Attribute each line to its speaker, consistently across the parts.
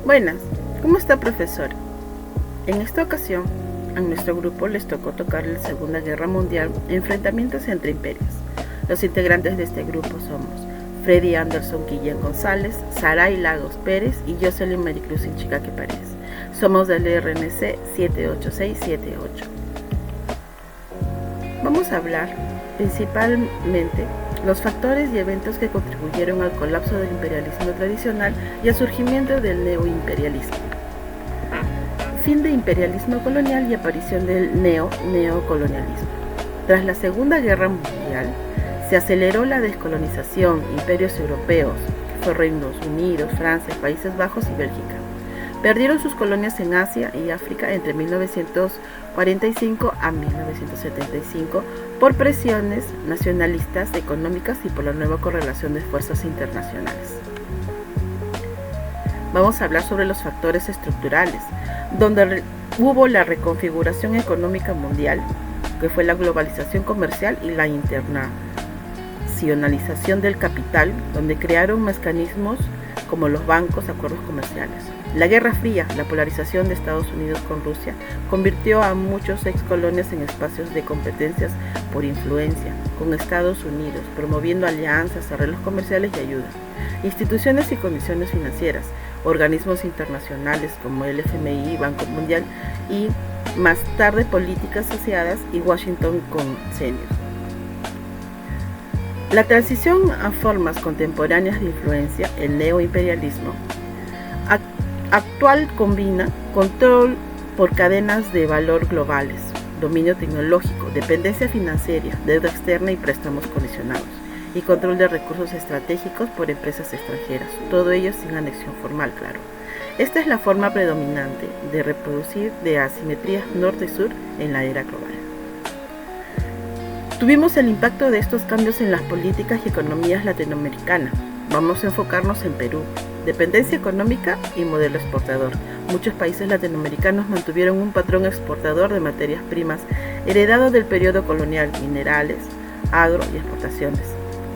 Speaker 1: Buenas, ¿cómo está, profesor? En esta ocasión, a nuestro grupo les tocó tocar la Segunda Guerra Mundial, enfrentamientos entre imperios. Los integrantes de este grupo somos Freddy Anderson Guillén González, Saray Lagos Pérez y Jocelyn Maricruz Inchicaque Párez. Somos del RNC 78678. Vamos a hablar principalmente los factores y eventos que contribuyeron al colapso del imperialismo tradicional y al surgimiento del neoimperialismo. Fin de imperialismo colonial y aparición del neocolonialismo. Tras la Segunda Guerra Mundial, se aceleró la descolonización. Imperios europeos, que fue Reinos Unidos, Francia, Países Bajos y Bélgica, perdieron sus colonias en Asia y África entre 1945 a 1975 por presiones nacionalistas, económicas y por la nueva correlación de fuerzas internacionales. Vamos a hablar sobre los factores estructurales, donde hubo la reconfiguración económica mundial, que fue la globalización comercial y la internacionalización del capital, donde crearon mecanismos como los bancos, acuerdos comerciales. La Guerra Fría, la polarización de Estados Unidos con Rusia, convirtió a muchos excolonias en espacios de competencias por influencia con Estados Unidos, promoviendo alianzas, arreglos comerciales y ayuda. Instituciones y condiciones financieras, organismos internacionales como el FMI, Banco Mundial y más tarde políticas asociadas y Washington Consensus. La transición a formas contemporáneas de influencia, el neoimperialismo actual combina control por cadenas de valor globales, dominio tecnológico, dependencia financiera, deuda externa y préstamos condicionados, y control de recursos estratégicos por empresas extranjeras, todo ello sin anexión formal, claro. Esta es la forma predominante de reproducir de asimetrías norte-sur en la era global. Tuvimos el impacto de estos cambios en las políticas y economías latinoamericanas. Vamos a enfocarnos en Perú. Dependencia económica y modelo exportador. Muchos países latinoamericanos mantuvieron un patrón exportador de materias primas heredado del periodo colonial, minerales, agro y exportaciones.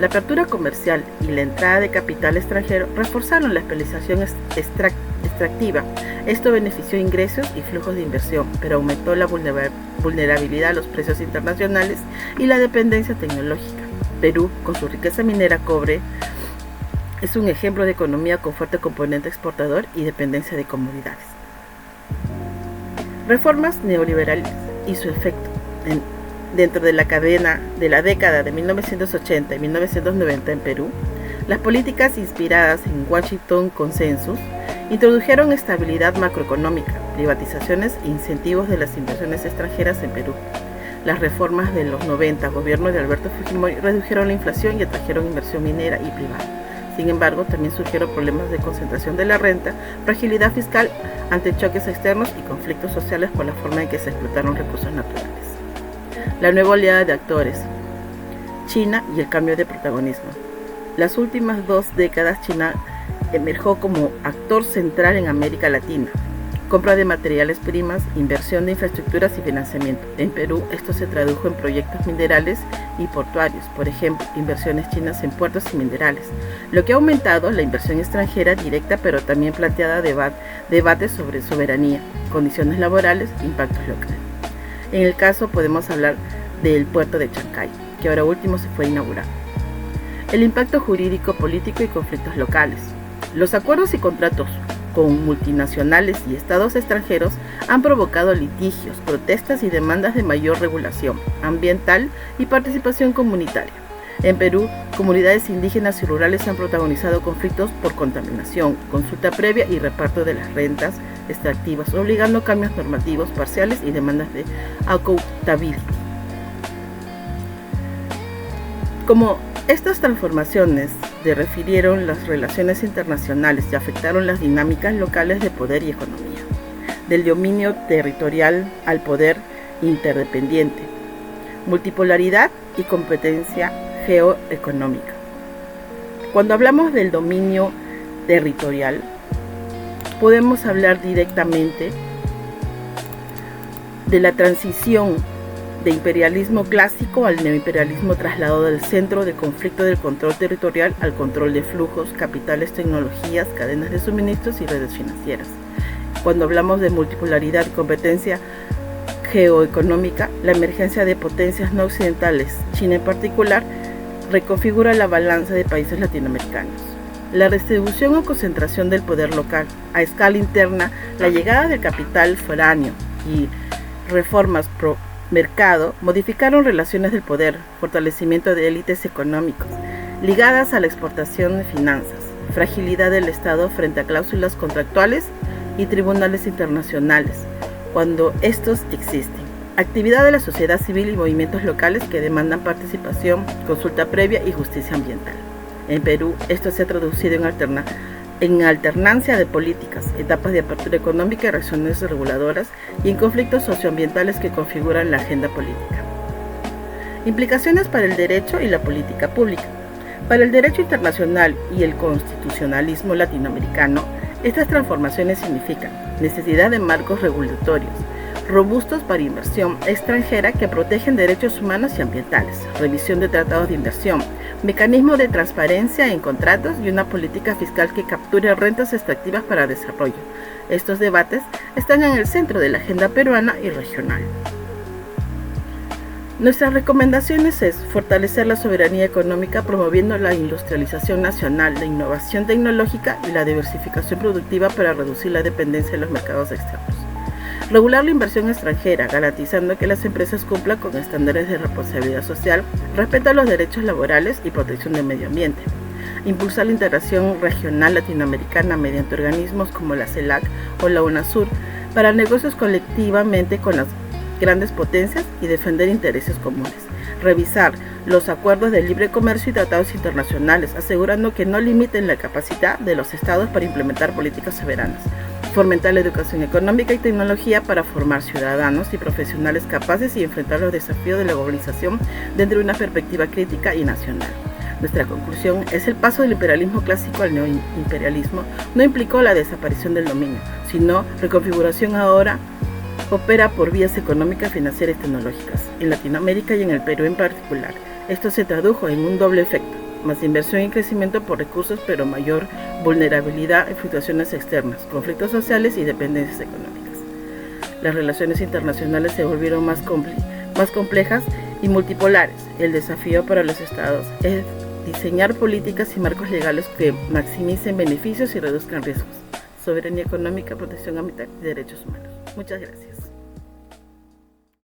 Speaker 1: La apertura comercial y la entrada de capital extranjero reforzaron la especialización extractiva. Esto benefició ingresos y flujos de inversión, pero aumentó la vulnerabilidad a los precios internacionales y la dependencia tecnológica. Perú, con su riqueza minera cobre, es un ejemplo de economía con fuerte componente exportador y dependencia de comodidades. Reformas neoliberales y su efecto. Dentro de la cadena de la década de 1980 y 1990 en Perú, las políticas inspiradas en Washington Consensus introdujeron estabilidad macroeconómica, privatizaciones e incentivos de las inversiones extranjeras en Perú. Las reformas de los 90, gobierno de Alberto Fujimori, redujeron la inflación y atrajeron inversión minera y privada. Sin embargo, también surgieron problemas de concentración de la renta, fragilidad fiscal ante choques externos y conflictos sociales por la forma en que se explotaron recursos naturales. La nueva oleada de actores, China y el cambio de protagonismo. Las últimas 2 décadas China emergió como actor central en América Latina. Compra de materiales primas, inversión de infraestructuras y financiamiento. En Perú esto se tradujo en proyectos minerales y portuarios, por ejemplo, inversiones chinas en puertos y minerales, lo que ha aumentado la inversión extranjera directa, pero también planteada debates sobre soberanía, condiciones laborales e impactos locales. En el caso podemos hablar del puerto de Chancay, que ahora último se fue inaugurado. El impacto jurídico, político y conflictos locales. Los acuerdos y contratos con multinacionales y estados extranjeros han provocado litigios, protestas y demandas de mayor regulación ambiental y participación comunitaria. En Perú, comunidades indígenas y rurales han protagonizado conflictos por contaminación, consulta previa y reparto de las rentas extractivas, obligando cambios normativos parciales y demandas de accountability. Como estas transformaciones refirieron las relaciones internacionales y afectaron las dinámicas locales de poder y economía, del dominio territorial al poder interdependiente, multipolaridad y competencia geoeconómica. Cuando hablamos del dominio territorial, podemos hablar directamente de la transición de imperialismo clásico al neoimperialismo trasladado del centro de conflicto del control territorial al control de flujos, capitales, tecnologías, cadenas de suministros y redes financieras. Cuando hablamos de multipolaridad y competencia geoeconómica, la emergencia de potencias no occidentales, China en particular, reconfigura la balanza de países latinoamericanos. La redistribución o concentración del poder local a escala interna, la llegada del capital foráneo y reformas pro mercado modificaron relaciones del poder, fortalecimiento de élites económicos, ligadas a la exportación de finanzas, fragilidad del Estado frente a cláusulas contractuales y tribunales internacionales, cuando estos existen, actividad de la sociedad civil y movimientos locales que demandan participación, consulta previa y justicia ambiental. En Perú, esto se ha traducido en alternancia de políticas, etapas de apertura económica y reacciones reguladoras y en conflictos socioambientales que configuran la agenda política. Implicaciones para el derecho y la política pública. Para el derecho internacional y el constitucionalismo latinoamericano, estas transformaciones significan necesidad de marcos regulatorios robustos para inversión extranjera que protegen derechos humanos y ambientales, revisión de tratados de inversión, mecanismo de transparencia en contratos y una política fiscal que capture rentas extractivas para desarrollo. Estos debates están en el centro de la agenda peruana y regional. Nuestras recomendaciones es fortalecer la soberanía económica promoviendo la industrialización nacional, la innovación tecnológica y la diversificación productiva para reducir la dependencia de los mercados externos. Regular la inversión extranjera, garantizando que las empresas cumplan con estándares de responsabilidad social, respeto a los derechos laborales y protección del medio ambiente. Impulsar la integración regional latinoamericana mediante organismos como la CELAC o la UNASUR para negocios colectivamente con las grandes potencias y defender intereses comunes. Revisar los acuerdos de libre comercio y tratados internacionales, asegurando que no limiten la capacidad de los estados para implementar políticas soberanas. Fomentar la educación económica y tecnología para formar ciudadanos y profesionales capaces y enfrentar los desafíos de la globalización dentro de una perspectiva crítica y nacional. Nuestra conclusión es el paso del imperialismo clásico al neoimperialismo no implicó la desaparición del dominio, sino reconfiguración ahora opera por vías económicas, financieras y tecnológicas, en Latinoamérica y en el Perú en particular. Esto se tradujo en un doble efecto, más inversión y crecimiento por recursos, pero mayor vulnerabilidad y fluctuaciones externas, conflictos sociales y dependencias económicas. Las relaciones internacionales se volvieron más complejas y multipolares. El desafío para los estados es diseñar políticas y marcos legales que maximicen beneficios y reduzcan riesgos. Soberanía económica, protección ambiental y derechos humanos. Muchas gracias.